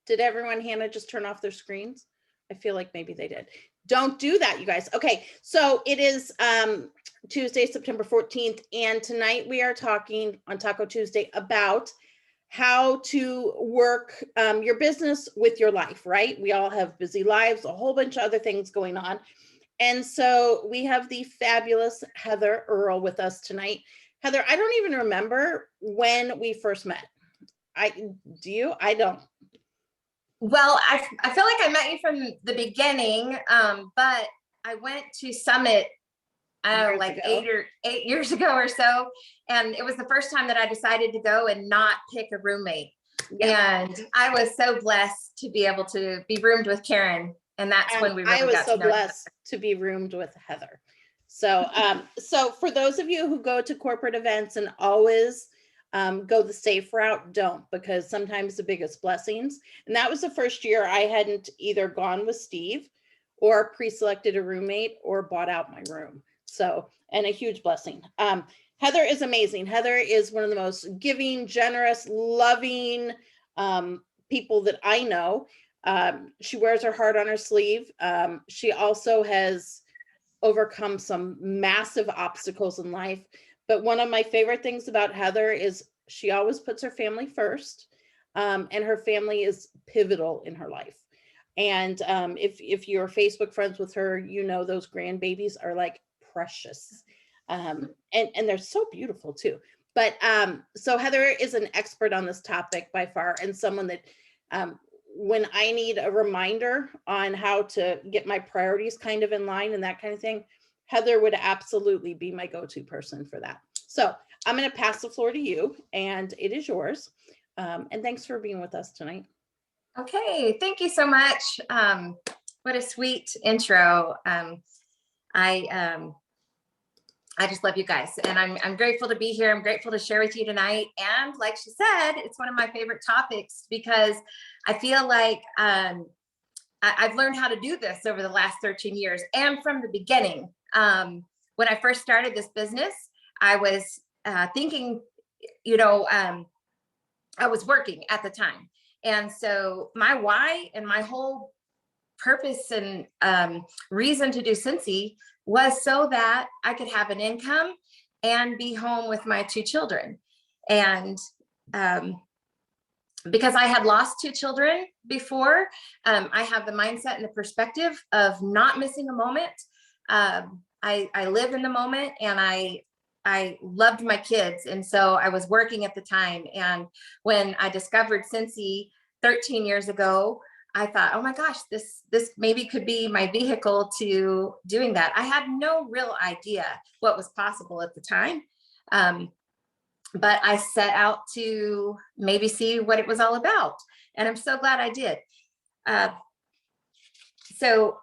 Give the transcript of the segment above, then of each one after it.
Did everyone, Hannah, just turn off their screens? I feel like maybe they did. Don't do that, you guys. Okay, so it is Tuesday, September 14th, and tonight we are talking on Taco Tuesday about how to work your business with your life, right? We all have busy lives, a whole bunch of other things going on. And so we have the fabulous Heather Earl with us tonight. Heather, I don't even remember when we first met. Do you? I don't. Well, I feel like I met you from the beginning, but I went to Summit like 8 years ago or so, and it was the first time that I decided to go and not pick a roommate. Yeah. And I was so blessed to be able to be roomed with Karen, and that's when we really got to know. I was so blessed to be roomed with Heather. So, so for those of you who go to corporate events and always go the safe route, don't, because sometimes the biggest blessings. And that was the first year I hadn't either gone with Steve or pre-selected a roommate or bought out my room. So, and a huge blessing. Heather is amazing. Heather is one of the most giving, generous, loving people that I know. She wears her heart on her sleeve. She also has overcome some massive obstacles in life. But one of my favorite things about Heather is she always puts her family first, and her family is pivotal in her life. And if you're Facebook friends with her, you know those grandbabies are like precious, and they're so beautiful too. But so Heather is an expert on this topic by far, and someone that when I need a reminder on how to get my priorities kind of in line and that kind of thing, Heather would absolutely be my go-to person for that. So I'm going to pass the floor to you, and it is yours. And thanks for being with us tonight. Okay, thank you so much. What a sweet intro. I just love you guys, and I'm grateful to be here. I'm grateful to share with you tonight. And like she said, it's one of my favorite topics because I feel like I've learned how to do this over the last 13 years and from the beginning. When I first started this business, I was thinking, I was working at the time. And so my why and my whole purpose and reason to do Cincy was so that I could have an income and be home with my two children. And because I had lost two children before, I have the mindset and the perspective of not missing a moment. I live in the moment, and I loved my kids. And so I was working at the time. And when I discovered Cincy 13 years ago, I thought, oh my gosh, this maybe could be my vehicle to doing that. I had no real idea what was possible at the time. But I set out to maybe see what it was all about. And I'm so glad I did. So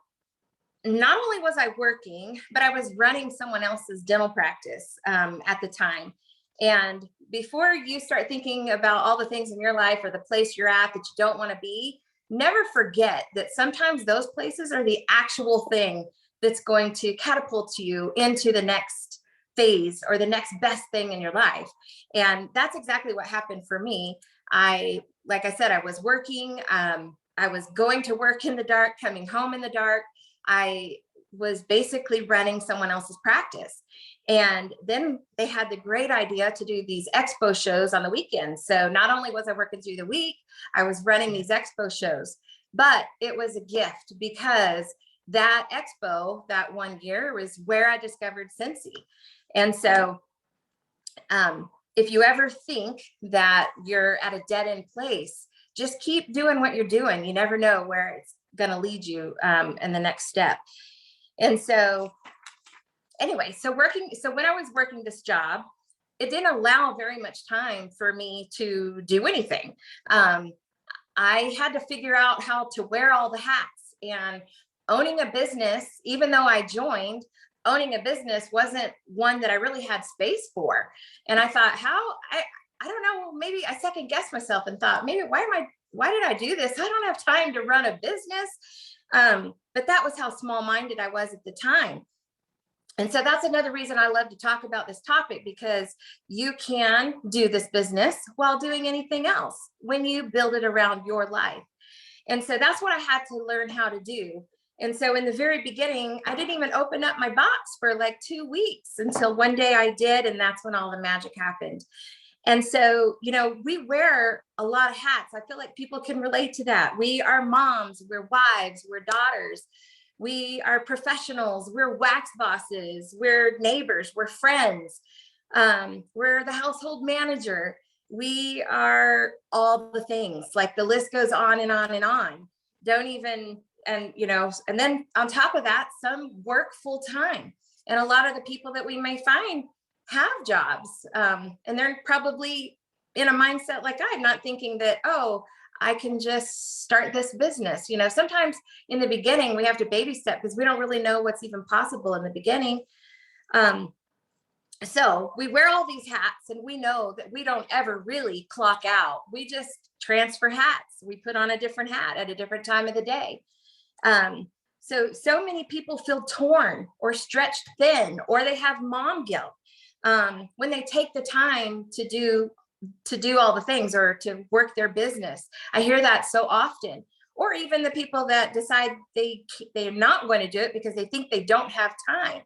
not only was I working, but I was running someone else's dental practice at the time. And before you start thinking about all the things in your life or the place you're at that you don't want to be, never forget that sometimes those places are the actual thing that's going to catapult you into the next phase or the next best thing in your life. And that's exactly what happened for me. Like I said, I was working. I was going to work in the dark, coming home in the dark. I was basically running someone else's practice. And then they had the great idea to do these expo shows on the weekends. So not only was I working through the week, I was running these expo shows, but it was a gift because that expo that one year was where I discovered Cincy. And so if you ever think that you're at a dead end place, just keep doing what you're doing. You never know where it's going to lead you in the next step. And so anyway, so when I was working this job, it didn't allow very much time for me to do anything. I had to figure out how to wear all the hats, and owning a business, even though I joined, owning a business wasn't one that I really had space for. And I thought, I don't know, maybe I second guessed myself and thought, maybe why did I do this? I don't have time to run a business. But that was how small-minded I was at the time. And so that's another reason I love to talk about this topic, because you can do this business while doing anything else when you build it around your life. And so that's what I had to learn how to do. And so in the very beginning, I didn't even open up my box for like 2 weeks until one day I did. And that's when all the magic happened. And so, we wear a lot of hats. I feel like people can relate to that. We are moms, we're wives, we're daughters, we are professionals, we're wax bosses, we're neighbors, we're friends, we're the household manager. We are all the things. Like the list goes on and on and on. Don't even, and then on top of that, some work full time. And a lot of the people that we may find have jobs, and they're probably in a mindset like I'm not thinking that, oh, I can just start this business. Sometimes in the beginning we have to baby step because we don't really know what's even possible in the beginning. So we wear all these hats and we know that we don't ever really clock out. We just transfer hats. We put on a different hat at a different time of the day. So many people feel torn or stretched thin, or they have mom guilt when they take the time to do all the things or to work their business. I hear that so often. Or even the people that decide they're not going to do it because they think they don't have time.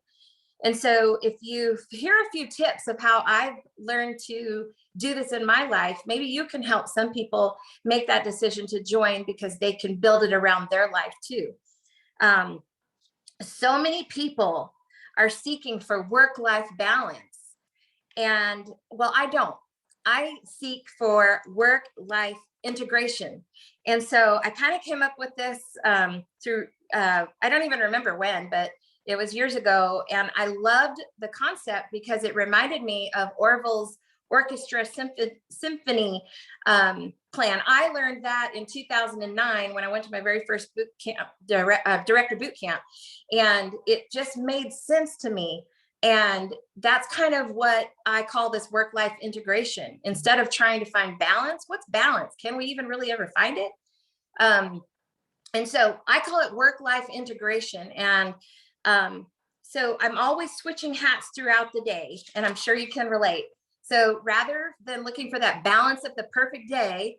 And so if you hear a few tips of how I've learned to do this in my life, maybe you can help some people make that decision to join because they can build it around their life too. So many people are seeking for work-life balance. And well, I don't. I seek for work-life integration. And so I kind of came up with this through, I don't even remember when, but it was years ago. And I loved the concept because it reminded me of Orville's orchestra symphony plan. I learned that in 2009 when I went to my very first boot camp, director boot camp. And it just made sense to me. And that's kind of what I call this work-life integration. Instead of trying to find balance, what's balance? Can we even really ever find it? And so I call it work-life integration. And so I'm always switching hats throughout the day, and I'm sure you can relate. So rather than looking for that balance of the perfect day,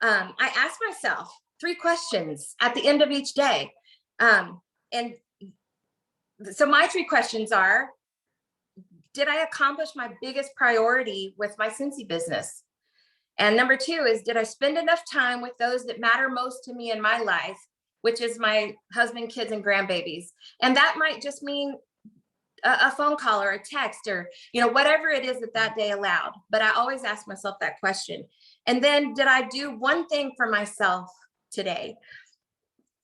I ask myself 3 questions at the end of each day. And so my 3 questions are, did I accomplish my biggest priority with my Scentsy business? And number 2 is, did I spend enough time with those that matter most to me in my life, which is my husband, kids, and grandbabies? And that might just mean a phone call or a text or, whatever it is that day allowed. But I always ask myself that question. And then, did I do one thing for myself today?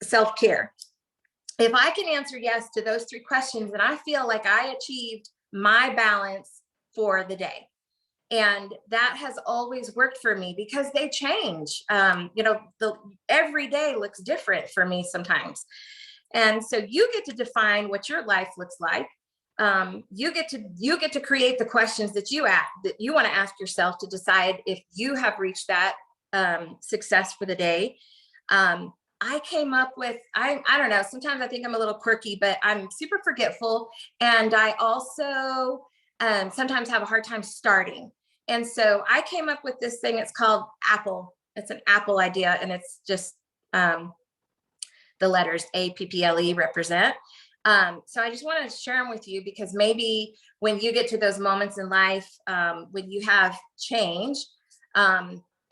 Self-care. If I can answer yes to those 3 questions, then I feel like I achieved my balance for the day. And that has always worked for me because they change. Every day looks different for me sometimes. And so you get to define what your life looks like. You get to create the questions that you want to ask yourself to decide if you have reached that success for the day. I came up with, I don't know, sometimes I think I'm a little quirky, but I'm super forgetful. And I also sometimes have a hard time starting. And so I came up with this thing, it's called Apple. It's an Apple idea. And it's just the letters APPLE represent. So I just want to share them with you because maybe when you get to those moments in life, when you have change,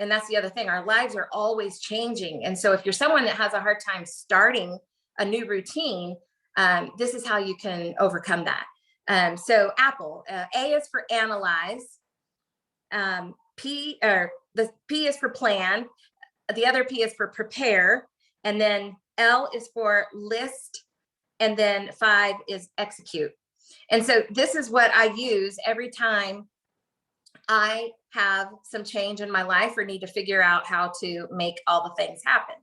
and that's the other thing, our lives are always changing. And so if you're someone that has a hard time starting a new routine, this is how you can overcome that. So Apple, A is for analyze, the P is for plan, the other P is for prepare, and then L is for list, and then 5 is execute. And so this is what I use every time I have some change in my life or need to figure out how to make all the things happen.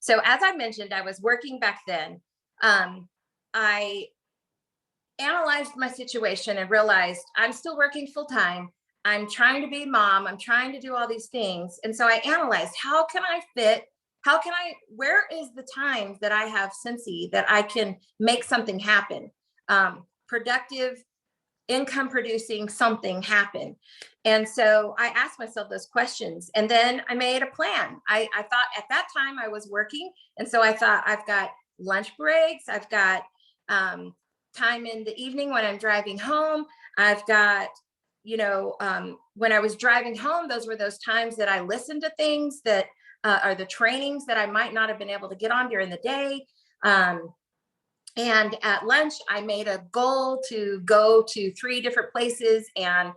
So as I mentioned, I was working back then. I analyzed my situation and realized I'm still working full time. I'm trying to be mom. I'm trying to do all these things. And so I analyzed, where is the times that I have Scentsy that I can make something happen? Productive income producing something happen. And so I asked myself those questions, and then I made a plan. I thought at that time I was working. And so I thought, I've got lunch breaks. I've got time in the evening when I'm driving home. I've got, when I was driving home, those were those times that I listened to things that are the trainings that I might not have been able to get on during the day. And at lunch, I made a goal to go to 3 different places and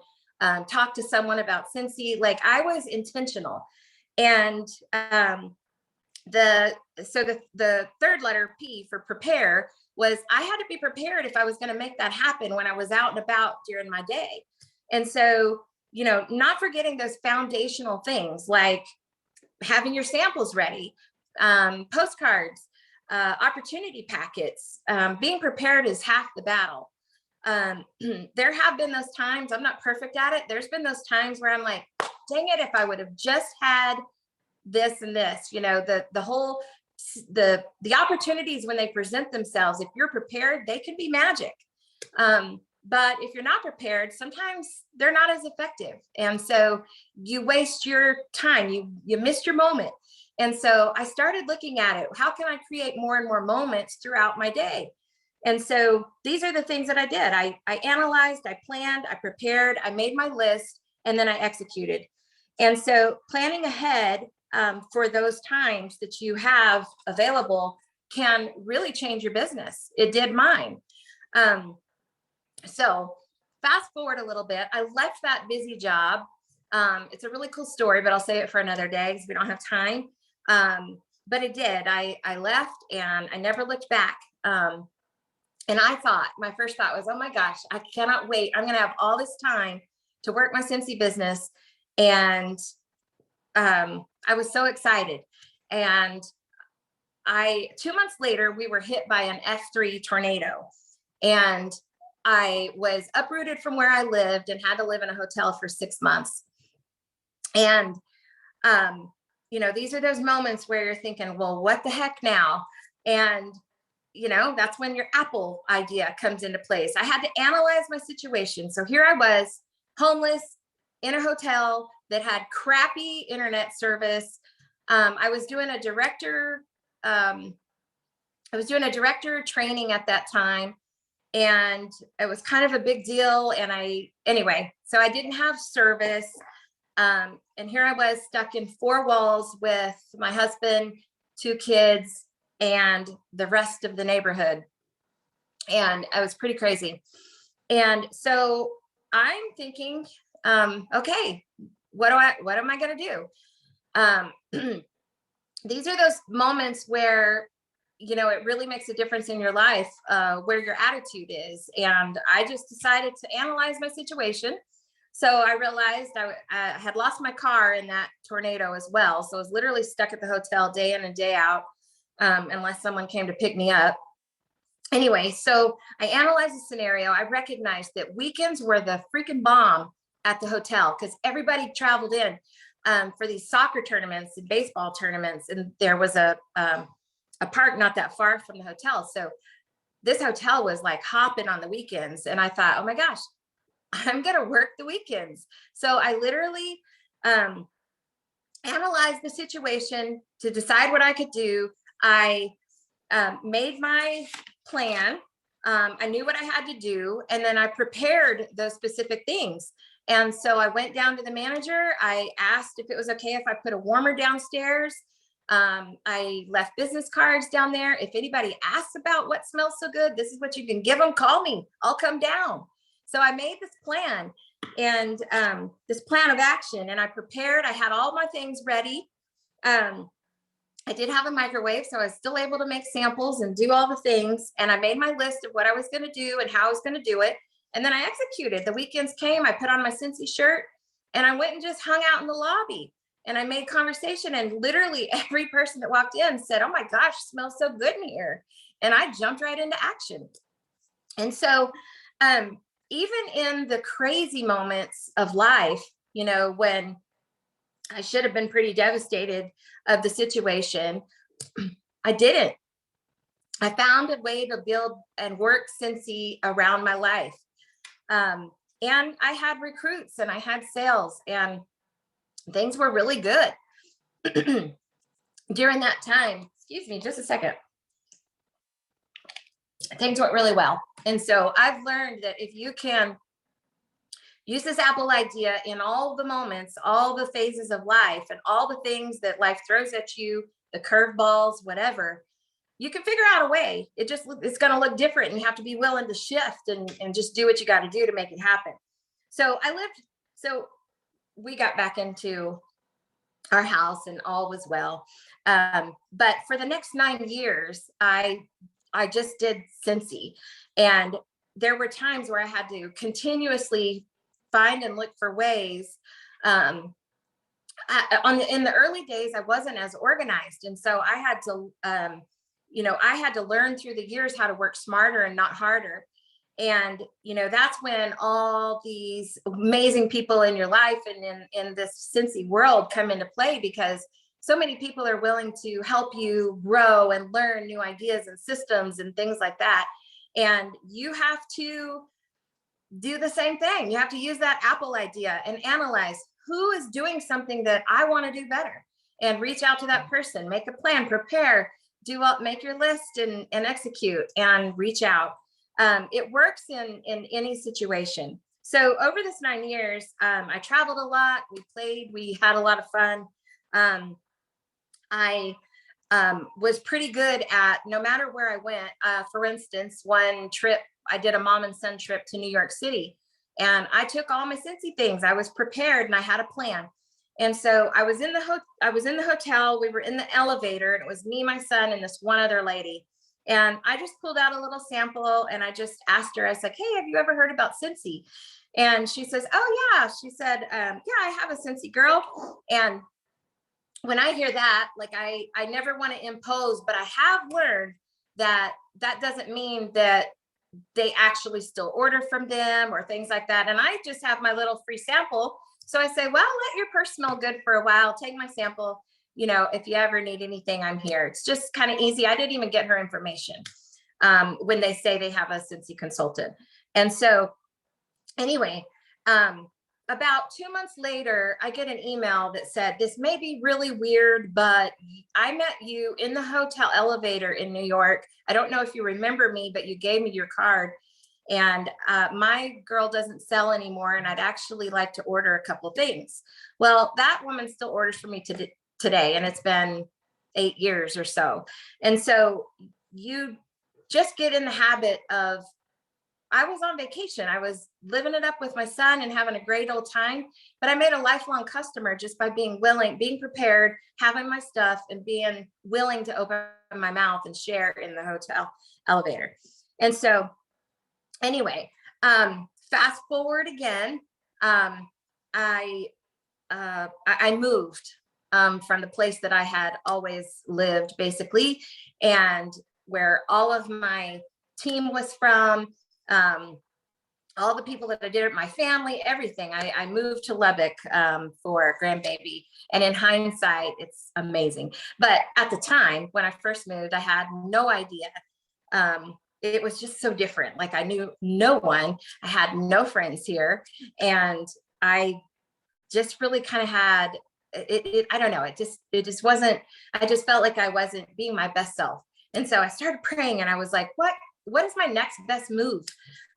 talk to someone about Cincy. Like, I was intentional. And the third letter, P, for prepare, was I had to be prepared if I was going to make that happen when I was out and about during my day. And so, not forgetting those foundational things like having your samples ready, postcards, opportunity packets. Being prepared is half the battle. There have been those times, I'm not perfect at it. There's been those times where I'm like, dang it, if I would have just had this and this, the opportunities when they present themselves, if you're prepared, they can be magic. But if you're not prepared, sometimes they're not as effective. And so you waste your time, you missed your moment. And so I started looking at it. How can I create more and more moments throughout my day? And so these are the things that I did. I analyzed, I planned, I prepared, I made my list, and then I executed. And so planning ahead for those times that you have available can really change your business. It did mine. So fast forward a little bit, I left that busy job. It's a really cool story, but I'll save it for another day because we don't have time. But it did. I left and I never looked back. And my first thought was, oh my gosh, I cannot wait. I'm going to have all this time to work my Cincy business. And I was so excited. And 2 months later, we were hit by an F3 tornado. And I was uprooted from where I lived and had to live in a hotel for 6 months. And, these are those moments where you're thinking, well, what the heck now? And, that's when your Apple idea comes into place. I had to analyze my situation. So here I was, homeless in a hotel that had crappy internet service. I was doing a director training at that time. And it was kind of a big deal. And so I didn't have service. And here I was stuck in 4 walls with my husband, 2 kids, and the rest of the neighborhood. And I was pretty crazy. And so I'm thinking, okay, what am I going to do? These are those moments where it really makes a difference in your life, where your attitude is. And I just decided to analyze my situation. So I realized I had lost my car in that tornado as well. So I was literally stuck at the hotel day in and day out, unless someone came to pick me up. Anyway, so I analyzed the scenario. I recognized that weekends were the freaking bomb at the hotel because everybody traveled in for these soccer tournaments and baseball tournaments. And there was a park not that far from the hotel. So this hotel was like hopping on the weekends. And I thought, oh my gosh, I'm going to work the weekends. So I literally analyzed the situation to decide what I could do. I made my plan. I knew what I had to do. And then I prepared those specific things. And so I went down to the manager. I asked if it was okay if I put a warmer downstairs. I left business cards down there. If anybody asks about what smells so good, this is what you can give them. Call me. I'll come down. So I made this plan and this plan of action, and I prepared. I had all my things ready. I did have a microwave, so I was still able to make samples and do all the things. And I made my list of what I was going to do and how I was going to do it. And then I executed. The weekends came. I put on my Cincy shirt and I went and just hung out in the lobby. And I made conversation, and literally every person that walked in said, oh my gosh, smells so good in here. And I jumped right into action. And so even in the crazy moments of life, when I should have been pretty devastated of the situation, I didn't. I found a way to build and work Cincy around my life. And I had recruits and I had sales, and things were really good during that time. Excuse me, just a second. Things went really well. And so I've learned that if you can use this Apple idea in all the moments, all the phases of life, and all the things that life throws at you, the curveballs, whatever, you can figure out a way. It's going to look different, and you have to be willing to shift and just do what you got to do to make it happen. So we got back into our house and all was well. But for the next 9 years, I just did Cincy. And there were times where I had to continuously find and look for ways. In the early days, I wasn't as organized. And so I had to learn through the years how to work smarter and not harder. And, that's when all these amazing people in your life and in this Cincy world come into play, because so many people are willing to help you grow and learn new ideas and systems and things like that. And you have to do the same thing. You have to use that Apple idea and analyze who is doing something that I want to do better, and reach out to that person, make a plan, prepare, make your list and execute and reach out. It works in any situation. So over this 9 years, I traveled a lot. We played, we had a lot of fun. I was pretty good at, no matter where I went. For instance, one trip, I did a mom and son trip to New York City, and I took all my Cincy things. I was prepared and I had a plan. And so I was in the hotel. We were in the elevator, and it was me, my son, and this one other lady. And I just pulled out a little sample, and I just asked her, I said, "Hey, have you ever heard about Cincy?" And she says, "Oh yeah." She said, "Yeah, I have a Cincy, girl." And when I hear that, like I never want to impose, but I have learned that doesn't mean that they actually still order from them or things like that. And I just have my little free sample. So I say, well, let your purse smell good for a while. Take my sample. If you ever need anything, I'm here. It's just kind of easy. I didn't even get her information when they say they have a Cincy consultant. And so anyway, about 2 months later, I get an email that said, "This may be really weird, but I met you in the hotel elevator in New York. I don't know if you remember me, but you gave me your card. And my girl doesn't sell anymore, and I'd actually like to order a couple of things." Well, that woman still orders for me today, and it's been 8 years or so. And so you just get in the habit of, I was on vacation. I was living it up with my son and having a great old time, but I made a lifelong customer just by being willing, being prepared, having my stuff, and being willing to open my mouth and share in the hotel elevator. And so anyway, fast forward again, I moved from the place that I had always lived, basically, and where all of my team was from. All the people that I did it, my family, everything. I moved to Lubbock for grandbaby. And in hindsight, it's amazing. But at the time when I first moved, I had no idea. It was just so different. Like, I knew no one. I had no friends here. And I just really kind of had it. I don't know. It just wasn't, I just felt like I wasn't being my best self. And so I started praying, and I was like, what is my next best move?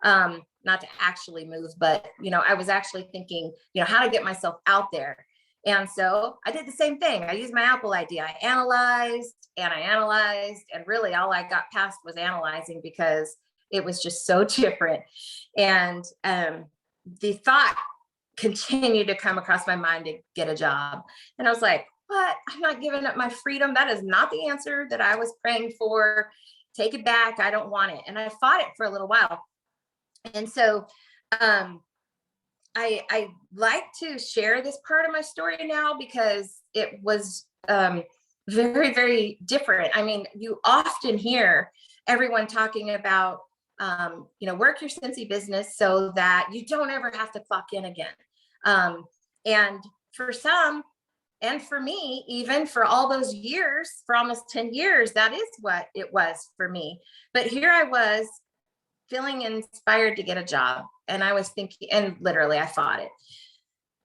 Not to actually move, but, I was actually thinking, how to get myself out there. And so I did the same thing. I used my Apple idea. I analyzed, and really all I got past was analyzing, because it was just so different. And the thought continued to come across my mind to get a job. And I was like, what? I'm not giving up my freedom. That is not the answer that I was praying for. Take it back. I don't want it. And I fought it for a little while. And so I like to share this part of my story now, because it was very, very different. I mean, you often hear everyone talking about, work your Cincy business so that you don't ever have to clock in again. And for some, and for me, even for all those years, for almost 10 years, that is what it was for me. But here I was feeling inspired to get a job. And I was thinking, and literally I fought it,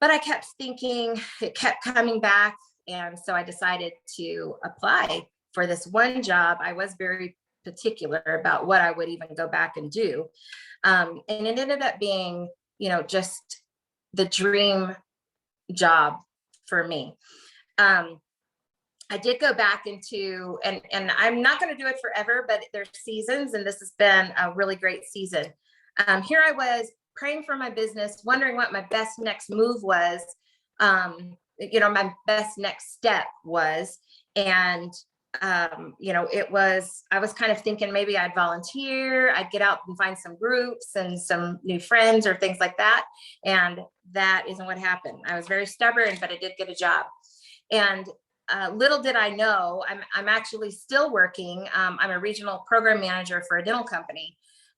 but I kept thinking, it kept coming back. And so I decided to apply for this one job. I was very particular about what I would even go back and do. And it ended up being, just the dream job for me. I did go back into, and I'm not going to do it forever, but there's seasons, and this has been a really great season. Here I was praying for my business, wondering what my best next move was, my best next step was. And, I was kind of thinking maybe I'd volunteer, I'd get out and find some groups and some new friends or things like that. And that isn't what happened. I was very stubborn, but I did get a job. And little did I know, I'm actually still working. I'm a regional program manager for a dental company.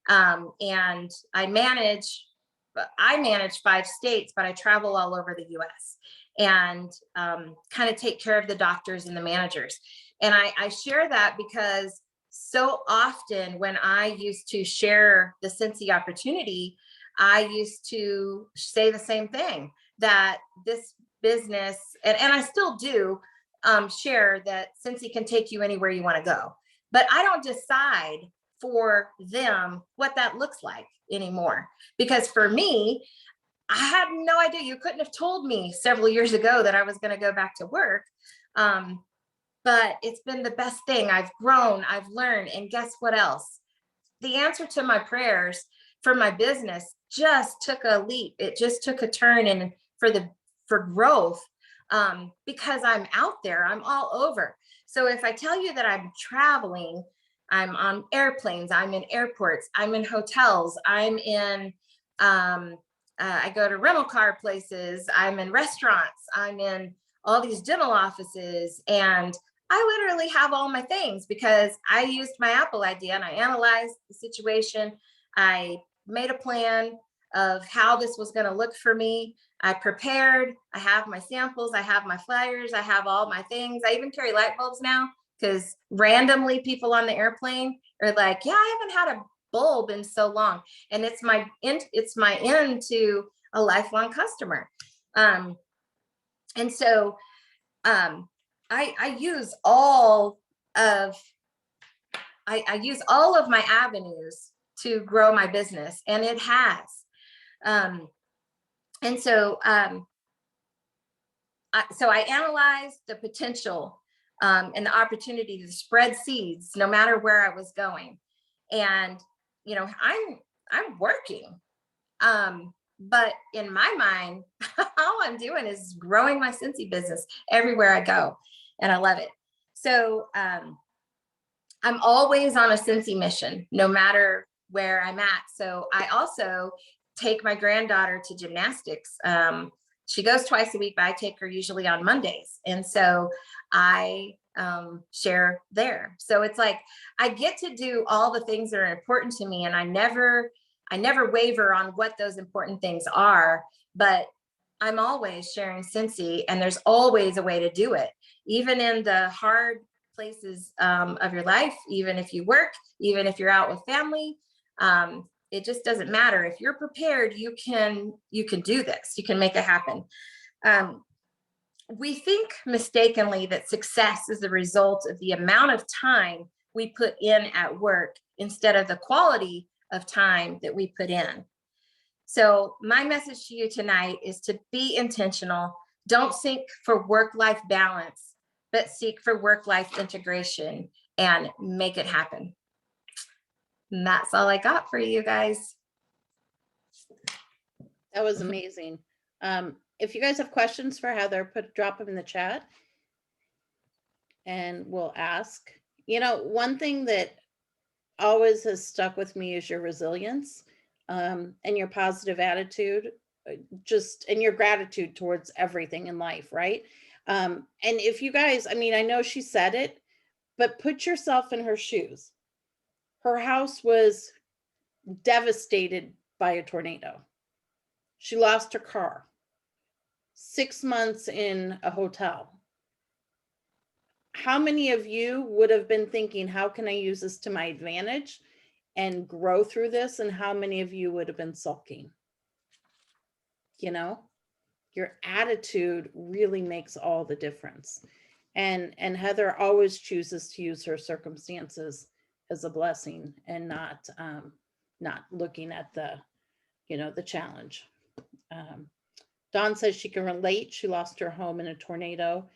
And I manage 5 states, but I travel all over the US and kind of take care of the doctors and the managers. And I share that because so often when I used to share the Cincy opportunity, I used to say the same thing, that this business, and I still do share that Cincy can take you anywhere you want to go, but I don't decide for them what that looks like anymore. Because for me, I had no idea. You couldn't have told me several years ago that I was going to go back to work. But it's been the best thing. I've grown, I've learned, and guess what else? The answer to my prayers for my business just took a leap. It just took a turn, and for growth, because I'm out there, I'm all over. So if I tell you that I'm traveling, I'm on airplanes, I'm in airports, I'm in hotels, I'm in, I go to rental car places, I'm in restaurants, I'm in all these dental offices, and I literally have all my things because I used my Apple idea and I analyzed the situation. I made a plan of how this was going to look for me. I prepared, I have my samples, I have my flyers, I have all my things. I even carry light bulbs now because randomly people on the airplane are like, yeah, I haven't had a bulb in so long. And it's my end to a lifelong customer. And so I use all of my avenues to grow my business, and it has. And so I analyzed the potential and the opportunity to spread seeds no matter where I was going. And I'm working. But in my mind, all I'm doing is growing my Cincy business everywhere I go. And I love it. So I'm always on a Cincy mission, no matter where I'm at. So I also take my granddaughter to gymnastics. She goes twice a week, but I take her usually on Mondays. And so I share there. So it's like, I get to do all the things that are important to me. And I never waver on what those important things are, but I'm always sharing Cincy, and there's always a way to do it. Even in the hard places of your life, even if you work, even if you're out with family, it just doesn't matter. If you're prepared, you can do this. You can make it happen. We think mistakenly that success is the result of the amount of time we put in at work instead of the quality of time that we put in. So my message to you tonight is to be intentional. Don't seek for work-life balance, but seek for work-life integration and make it happen. And that's all I got for you guys. That was amazing. If you guys have questions for Heather, drop them in the chat and we'll ask. One thing that always has stuck with me is your resilience and your positive attitude, and your gratitude towards everything in life, right? And if you guys, I know she said it, but put yourself in her shoes. Her house was devastated by a tornado. She lost her car. 6 months in a hotel. How many of you would have been thinking, how can I use this to my advantage and grow through this, and how many of you would have been sulking? You know, your attitude really makes all the difference. And Heather always chooses to use her circumstances as a blessing and not looking at the, you know, the challenge. Dawn says she can relate. She lost her home in a tornado,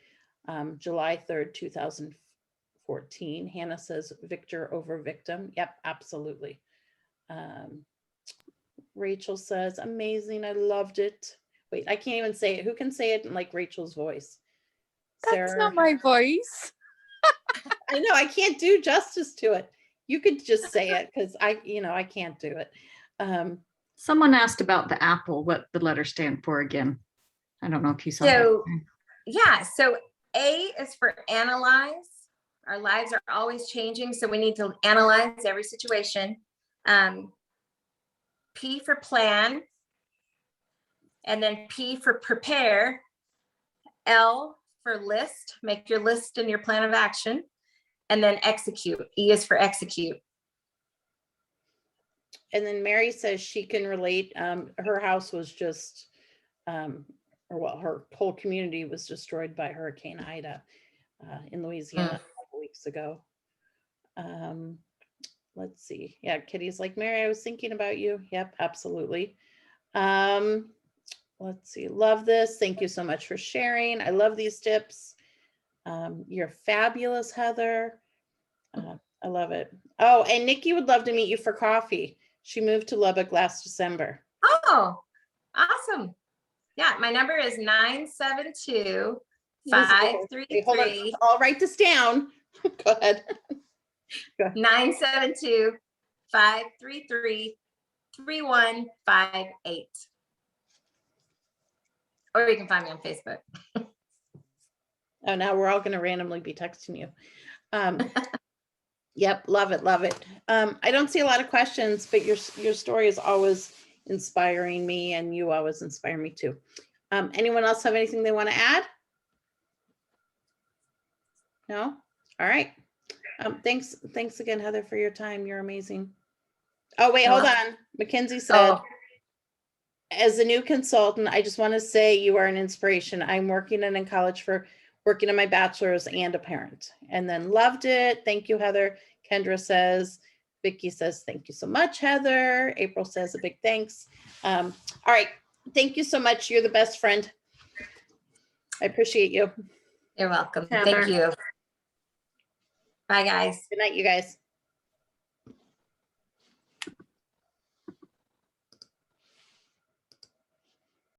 July 3rd, 2014. Hannah says victor over victim. Yep, absolutely. Rachel says, amazing. I loved it. Wait, I can't even say it. Who can say it in like Rachel's voice? That's Sarah. not my voice. I know, I can't do justice to it. You could just say it, because I can't do it. Someone asked about the apple, what the letters stand for again. I don't know if you saw So, that. yeah, so A is for analyze. Our lives are always changing, so we need to analyze every situation. P for plan, and then P for prepare. L for list, make your list and your plan of action, and then execute. E is for execute. And then Mary says she can relate. Her house was just, her whole community was destroyed by Hurricane Ida in Louisiana a couple weeks ago. Let's see. Yeah, Kitty's like, Mary, I was thinking about you. Yep, absolutely. Let's see. Love this. Thank you so much for sharing. I love these tips. You're fabulous, Heather. I love it. Oh, and Nikki would love to meet you for coffee. She moved to Lubbock last December. Oh, awesome. Yeah, my number is 972-533. Wait, hold on. I'll write this down. Go ahead. 972-533-3158. Or you can find me on Facebook. Oh, now we're all going to randomly be texting you. Yep, love it, love it. I don't see a lot of questions, but your story is always inspiring me, and you always inspire me too. Anyone else have anything they want to add? No? All right. Thanks again, Heather, for your time. You're amazing. Oh, wait, hold on. Mackenzie said, as a new consultant, I just want to say you are an inspiration. I'm working in college for working on my bachelor's and a parent. And then loved it. Thank you, Heather. Kendra says, Vicky says, thank you so much, Heather. April says a big thanks. All right. Thank you so much. You're the best friend. I appreciate you. You're welcome. Heather. Thank you. Bye, guys. Good night, you guys.